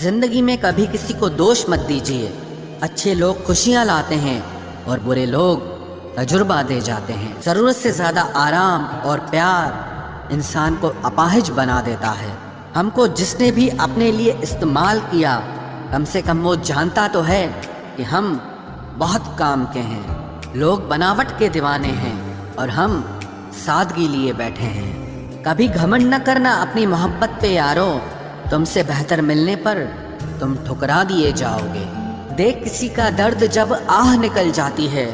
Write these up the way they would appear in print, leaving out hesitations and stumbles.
जिंदगी में कभी किसी को दोष मत दीजिए। अच्छे लोग खुशियाँ लाते हैं और बुरे लोग तजुर्बा दे जाते हैं। ज़रूरत से ज़्यादा आराम और प्यार इंसान को अपाहिज बना देता है। हमको जिसने भी अपने लिए इस्तेमाल किया, कम से कम वो जानता तो है कि हम बहुत काम के हैं। लोग बनावट के दीवाने हैं और हम सादगी लिए बैठे हैं। कभी घमंड न करना अपनी मोहब्बत पे यारो, तुमसे बेहतर मिलने पर तुम ठुकरा दिए जाओगे। देख किसी का दर्द जब आह निकल जाती है,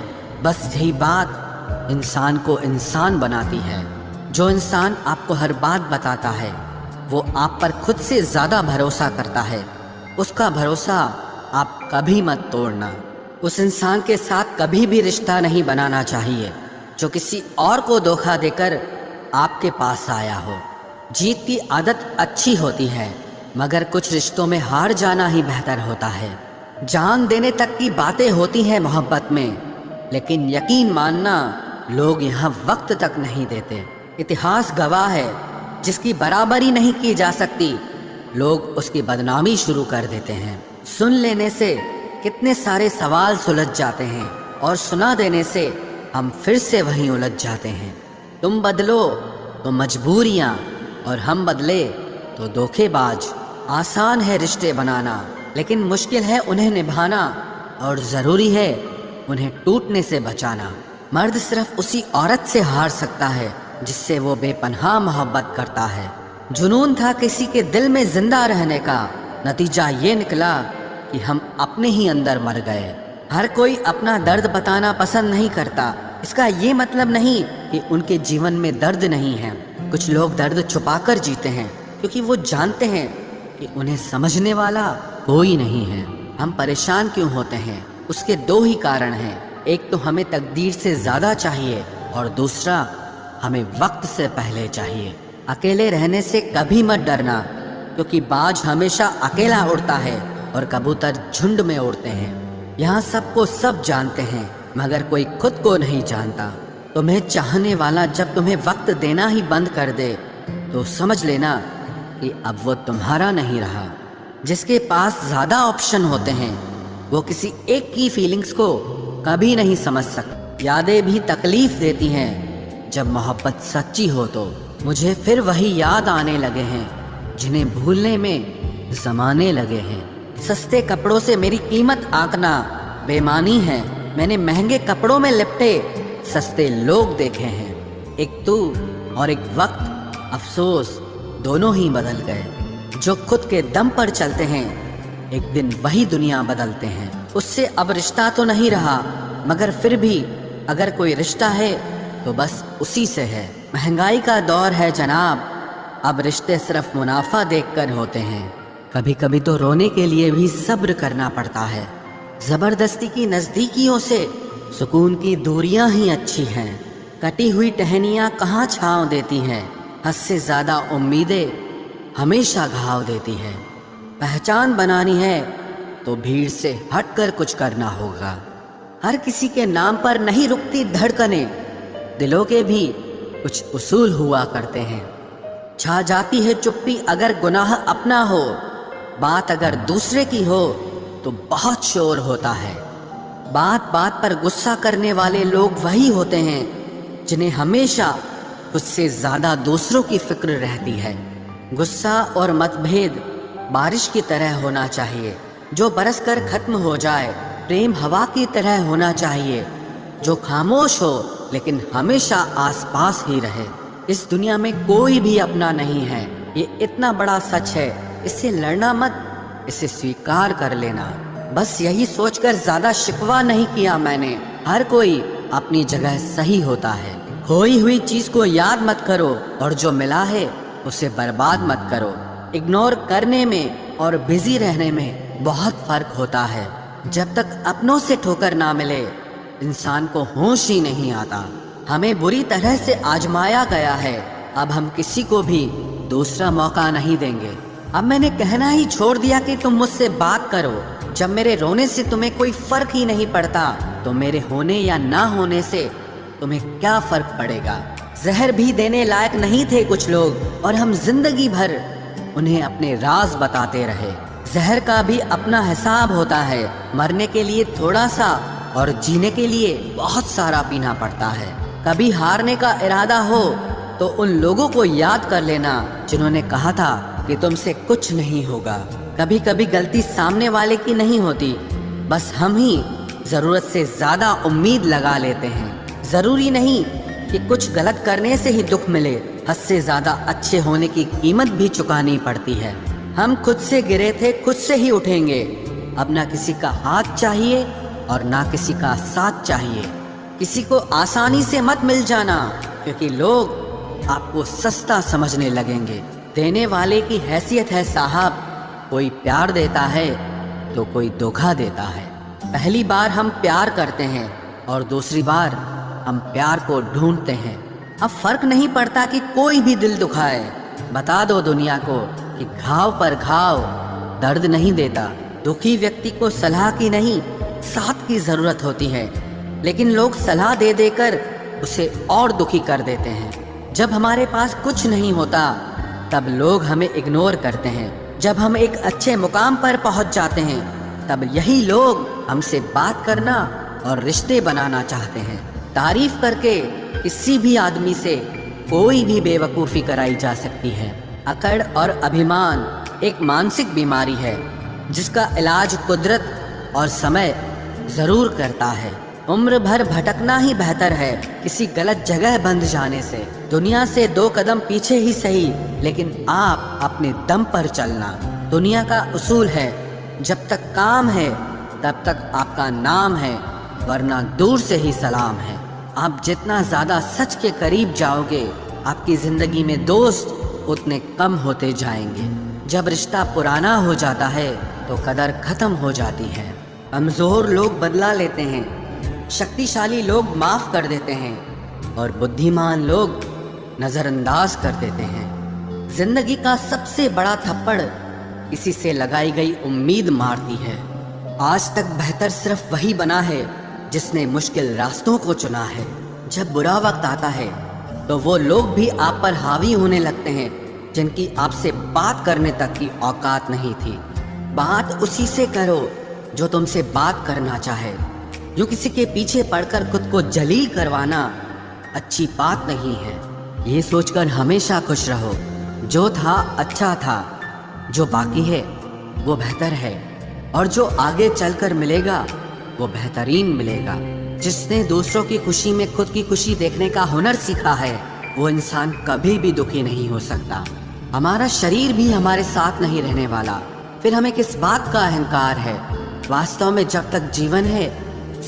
बस यही बात इंसान को इंसान बनाती है। जो इंसान आपको हर बात बताता है वो आप पर खुद से ज़्यादा भरोसा करता है। उसका भरोसा आप कभी मत तोड़ना। उस इंसान के साथ कभी भी रिश्ता नहीं बनाना चाहिए जो किसी और को धोखा देकर आपके पास आया हो। जीत की आदत अच्छी होती है, मगर कुछ रिश्तों में हार जाना ही बेहतर होता है। जान देने तक की बातें होती हैं मोहब्बत में, लेकिन यकीन मानना लोग यहाँ वक्त तक नहीं देते। इतिहास गवाह है, जिसकी बराबरी नहीं की जा सकती लोग उसकी बदनामी शुरू कर देते हैं। सुन लेने से कितने सारे सवाल सुलझ जाते हैं और सुना देने से हम फिर से वहीं उलझ जाते हैं। तुम बदलो तो मजबूरियाँ और हम बदले तो धोखेबाज। आसान है रिश्ते बनाना, लेकिन मुश्किल है उन्हें निभाना, और ज़रूरी है उन्हें टूटने से बचाना। मर्द सिर्फ उसी औरत से हार सकता है जिससे वो बेपनाह मोहब्बत करता है। जुनून था किसी के दिल में जिंदा रहने का, नतीजा ये निकला कि हम अपने ही अंदर मर गए। हर कोई अपना दर्द बताना पसंद नहीं करता। इसका ये मतलब नहीं कि उनके जीवन में दर्द नहीं है। कुछ लोग दर्द छुपाकर जीते हैं क्योंकि वो जानते हैं कि उन्हें समझने वाला कोई नहीं है। हम परेशान क्यों होते हैं? उसके दो ही कारण हैं। एक तो हमें तकदीर से ज़्यादा चाहिए और दूसरा हमें वक्त से पहले चाहिए। अकेले रहने से कभी मत डरना, क्योंकि बाज हमेशा अकेला उड़ता है और कबूतर झुंड में उड़ते हैं। यहाँ सबको सब जानते हैं, मगर कोई खुद को नहीं जानता। तुम्हें चाहने वाला जब तुम्हें वक्त देना ही बंद कर दे तो समझ लेना कि अब वो तुम्हारा नहीं रहा। जिसके पास ज़्यादा ऑप्शन होते हैं वो किसी एक की फीलिंग्स को कभी नहीं समझ सकता। यादें भी तकलीफ देती हैं जब मोहब्बत सच्ची हो तो। मुझे फिर वही याद आने लगे हैं जिन्हें भूलने में ज़माने लगे हैं। सस्ते कपड़ों से मेरी कीमत आंकना बेईमानी है। मैंने महंगे कपड़ों में लिपटे सस्ते लोग देखे हैं। एक तू और एक वक्त, अफसोस दोनों ही बदल गए। जो खुद के दम पर चलते हैं एक दिन वही दुनिया बदलते हैं। उससे अब रिश्ता तो नहीं रहा, मगर फिर भी अगर कोई रिश्ता है तो बस उसी से है। महंगाई का दौर है जनाब, अब रिश्ते सिर्फ मुनाफा देखकर होते हैं। कभी कभी तो रोने के लिए भी सब्र करना पड़ता है। जबरदस्ती की नज़दीकियों से सुकून की दूरियां ही अच्छी हैं। कटी हुई टहनियाँ कहाँ छाँव देती हैं। हद से ज़्यादा उम्मीदें हमेशा घाव देती है। पहचान बनानी है तो भीड़ से हटकर कुछ करना होगा। हर किसी के नाम पर नहीं रुकती धड़कनें, दिलों के भी कुछ उसूल हुआ करते हैं। छा जाती है चुप्पी अगर गुनाह अपना हो, बात अगर दूसरे की हो तो बहुत शोर होता है। बात बात पर गुस्सा करने वाले लोग वही होते हैं जिन्हें हमेशा खुद से ज़्यादा दूसरों की फिक्र रहती है। गुस्सा और मतभेद बारिश की तरह होना चाहिए जो बरस कर खत्म हो जाए। प्रेम हवा की तरह होना चाहिए जो खामोश हो लेकिन हमेशा आसपास ही रहे। इस दुनिया में कोई भी अपना नहीं है, ये इतना बड़ा सच है। इससे लड़ना मत, इसे स्वीकार कर लेना। बस यही सोचकर ज़्यादा शिकवा नहीं किया मैंने। हर कोई अपनी जगह सही होता है। खोई हुई चीज़ को याद मत करो और जो मिला है उसे बर्बाद मत करो। इग्नोर करने में और बिजी रहने में बहुत फर्क होता है। जब तक अपनों से ठोकर ना मिले इंसान को होश ही नहीं आता। हमें बुरी तरह से आजमाया गया है, अब हम किसी को भी दूसरा मौका नहीं देंगे। अब मैंने कहना ही छोड़ दिया कि तुम मुझसे बात करो। जब मेरे रोने से तुम्हें कोई फर्क ही नहीं पड़ता तो मेरे होने या ना होने से तुम्हें क्या फर्क पड़ेगा। जहर भी देने लायक नहीं थे कुछ लोग और हम जिंदगी भर उन्हें अपने राज बताते रहे। زہر کا بھی اپنا حساب ہوتا ہے، مرنے کے لیے تھوڑا سا اور جینے کے لیے بہت سارا پینا پڑتا ہے۔ کبھی ہارنے کا ارادہ ہو تو ان لوگوں کو یاد کر لینا جنہوں نے کہا تھا کہ تم سے کچھ نہیں ہوگا۔ کبھی کبھی غلطی سامنے والے کی نہیں ہوتی، بس ہم ہی ضرورت سے زیادہ امید لگا لیتے ہیں۔ ضروری نہیں کہ کچھ غلط کرنے سے ہی دکھ ملے، حد سے زیادہ اچھے ہونے کی قیمت بھی چکانی پڑتی ہے۔ ہم خود سے گرے تھے، خود سے ہی اٹھیں گے۔ اب نہ کسی کا ہاتھ چاہیے اور نہ کسی کا ساتھ چاہیے۔ کسی کو آسانی سے مت مل جانا، کیونکہ لوگ آپ کو سستا سمجھنے لگیں گے۔ دینے والے کی حیثیت ہے صاحب، کوئی پیار دیتا ہے تو کوئی دھوکہ دیتا ہے۔ پہلی بار ہم پیار کرتے ہیں اور دوسری بار ہم پیار کو ڈھونڈتے ہیں۔ اب فرق نہیں پڑتا کہ کوئی بھی دل دکھائے، بتا دو دنیا کو کہ گھاؤ پر گھاؤ درد نہیں دیتا۔ دکھی ویکتی کو صلاح کی نہیں، ساتھ کی ضرورت ہوتی ہے، لیکن لوگ صلاح دے دے کر اسے اور دکھی کر دیتے ہیں۔ جب ہمارے پاس کچھ نہیں ہوتا تب لوگ ہمیں اگنور کرتے ہیں۔ جب ہم ایک اچھے مقام پر پہنچ جاتے ہیں تب یہی لوگ ہم سے بات کرنا اور رشتے بنانا چاہتے ہیں۔ تعریف کر کے کسی بھی آدمی سے کوئی بھی بے وقوفی کرائی جا سکتی ہے۔ اکڑ اور ابھیمان ایک مانسک بیماری ہے جس کا علاج قدرت اور سمے ضرور کرتا ہے۔ عمر بھر بھٹکنا ہی بہتر ہے کسی غلط جگہ بندھ جانے سے۔ دنیا سے 2 قدم پیچھے ہی صحیح، لیکن آپ اپنے دم پر چلنا۔ دنیا کا اصول ہے، جب تک کام ہے تب تک آپ کا نام ہے، ورنہ دور سے ہی سلام ہے۔ آپ جتنا زیادہ سچ کے قریب جاؤ گے، آپ کی زندگی میں دوست اتنے کم ہوتے جائیں گے۔ جب رشتہ پرانا ہو جاتا ہے تو قدر ختم ہو جاتی ہے۔ کمزور لوگ بدلہ لیتے ہیں، شکتیشالی لوگ معاف کر دیتے ہیں اور بدھیمان لوگ نظر انداز کر دیتے ہیں۔ زندگی کا سب سے بڑا تھپڑ کسی سے لگائی گئی امید مارتی ہے۔ آج تک بہتر صرف وہی بنا ہے جس نے مشکل راستوں کو چنا ہے۔ جب برا وقت آتا ہے تو وہ لوگ بھی آپ پر حاوی ہونے لگتے ہیں جن کی آپ سے بات کرنے تک کی اوقات نہیں تھی۔ بات اسی سے کرو جو تم سے بات کرنا چاہے۔ یوں کسی کے پیچھے پڑ کر خود کو جلیل کروانا اچھی بات نہیں ہے۔ یہ سوچ کر ہمیشہ خوش رہو، جو تھا اچھا تھا، جو باقی ہے وہ بہتر ہے، اور جو آگے چل کر ملے گا وہ بہترین ملے گا۔ جس نے دوسروں کی خوشی میں خود کی خوشی دیکھنے کا ہنر سیکھا ہے وہ انسان کبھی بھی دکھی نہیں ہو سکتا۔ ہمارا شریر بھی ہمارے ساتھ نہیں رہنے والا، پھر ہمیں کس بات کا اہنکار ہے؟ واستو میں جب تک جیون ہے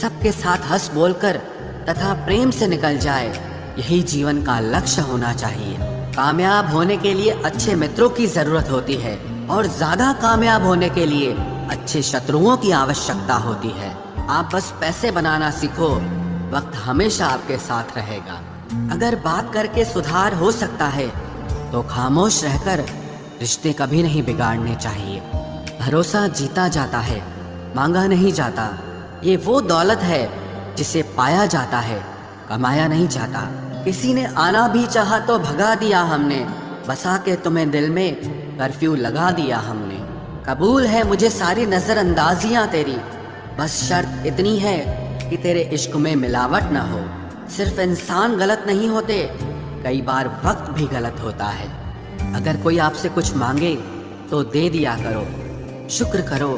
سب کے ساتھ ہنس بول کر تتھا پریم سے نکل جائے، یہی جیون کا لکشیہ ہونا چاہیے۔ کامیاب ہونے کے لیے اچھے متروں کی ضرورت ہوتی ہے، اور زیادہ کامیاب ہونے کے لیے اچھے شتروؤں کی آوشکتا ہوتی ہے۔ آپ بس پیسے بنانا سیکھو، وقت ہمیشہ آپ کے ساتھ رہے گا۔ اگر بات کر کے سدھار ہو سکتا ہے تو خاموش رہ کر رشتے کبھی نہیں بگاڑنے چاہیے۔ بھروسہ جیتا جاتا ہے، مانگا نہیں جاتا۔ یہ وہ دولت ہے جسے پایا جاتا ہے، کمایا نہیں جاتا۔ کسی نے آنا بھی چاہا تو بھگا دیا ہم نے، بسا کے تمہیں دل میں کرفیو لگا دیا ہم نے۔ قبول ہے مجھے ساری نظر اندازیاں تیری، بس شرط اتنی ہے کہ تیرے عشق میں ملاوٹ نہ ہو۔ صرف انسان غلط نہیں ہوتے، کئی بار وقت بھی غلط ہوتا ہے۔ اگر کوئی آپ سے کچھ مانگے تو دے دیا کرو، شکر کرو۔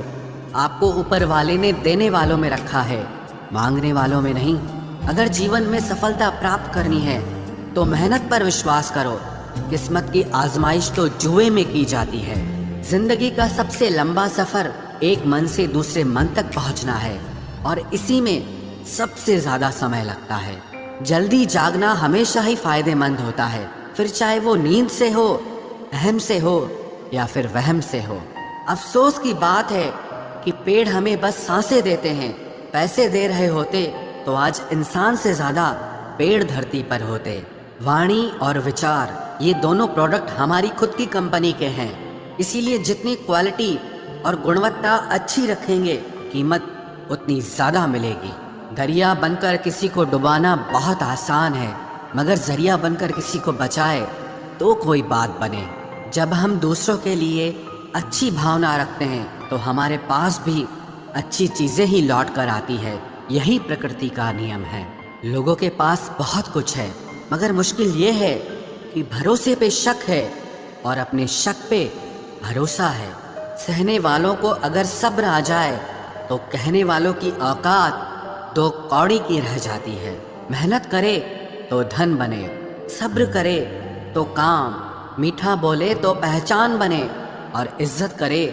آپ کو اوپر والے نے دینے والوں میں رکھا ہے، مانگنے والوں میں نہیں۔ اگر جیون میں سفلتا پراپت کرنی ہے تو محنت پر وشواس کرو۔ قسمت کی آزمائش تو جوئے میں کی جاتی ہے۔ زندگی کا سب سے لمبا سفر ایک من سے دوسرے من تک پہنچنا ہے، اور اسی میں سب سے زیادہ سمے لگتا ہے۔ جلدی جاگنا ہمیشہ ہی فائدے مند ہوتا ہے، پھر چاہے وہ نیند سے ہو، اہم سے ہو یا پھر وہم سے ہو۔ افسوس کی بات ہے کہ پیڑ ہمیں بس سانسیں دیتے ہیں، پیسے دے رہے ہوتے تو آج انسان سے زیادہ پیڑ دھرتی پر ہوتے۔ وانی اور وچار یہ دونوں پروڈکٹ ہماری خود کی کمپنی کے ہیں، اسی لیے جتنی کوالٹی اور گنوتا اچھی رکھیں گے قیمت اتنی زیادہ ملے گی۔ دریا بن کر کسی کو ڈبانا بہت آسان ہے، مگر ذریعہ بن کر کسی کو بچائے تو کوئی بات بنے۔ جب ہم دوسروں کے لیے اچھی بھاونا رکھتے ہیں तो हमारे पास भी अच्छी चीज़ें ही लौट कर आती है। यही प्रकृति का नियम है। लोगों के पास बहुत कुछ है, मगर मुश्किल ये है कि भरोसे पे शक है और अपने शक पे भरोसा है। सहने वालों को अगर सब्र आ जाए तो कहने वालों की औकात 2 कौड़ी की रह जाती है। मेहनत करे तो धन बने, सब्र करे तो काम, मीठा बोले तो पहचान बने और इज्जत करे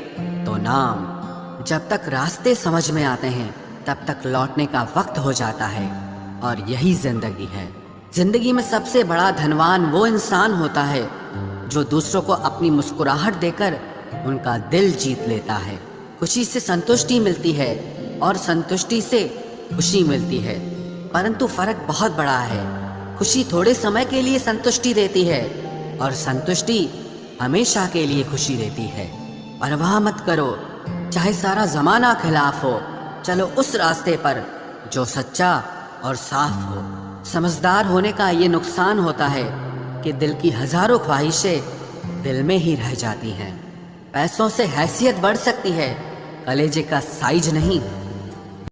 तो नाम। जब तक रास्ते समझ में आते हैं तब तक लौटने का वक्त हो जाता है, और यही जिंदगी है। जिंदगी में सबसे बड़ा धनवान वो इंसान होता है जो दूसरों को अपनी मुस्कुराहट देकर उनका दिल जीत लेता है। खुशी से संतुष्टि मिलती है और संतुष्टि से खुशी मिलती है, परंतु फर्क बहुत बड़ा है। खुशी थोड़े समय के लिए संतुष्टि देती है और संतुष्टि हमेशा के लिए खुशी देती है। परवाह मत करो, चाहे सारा जमाना खिलाफ हो, चलो उस रास्ते पर जो सच्चा और साफ हो। समझदार होने का ये नुकसान होता है कि दिल की हजारों ख्वाहिशें दिल में ही रह जाती हैं। पैसों से हैसियत बढ़ सकती है, कलेजे का साइज नहीं।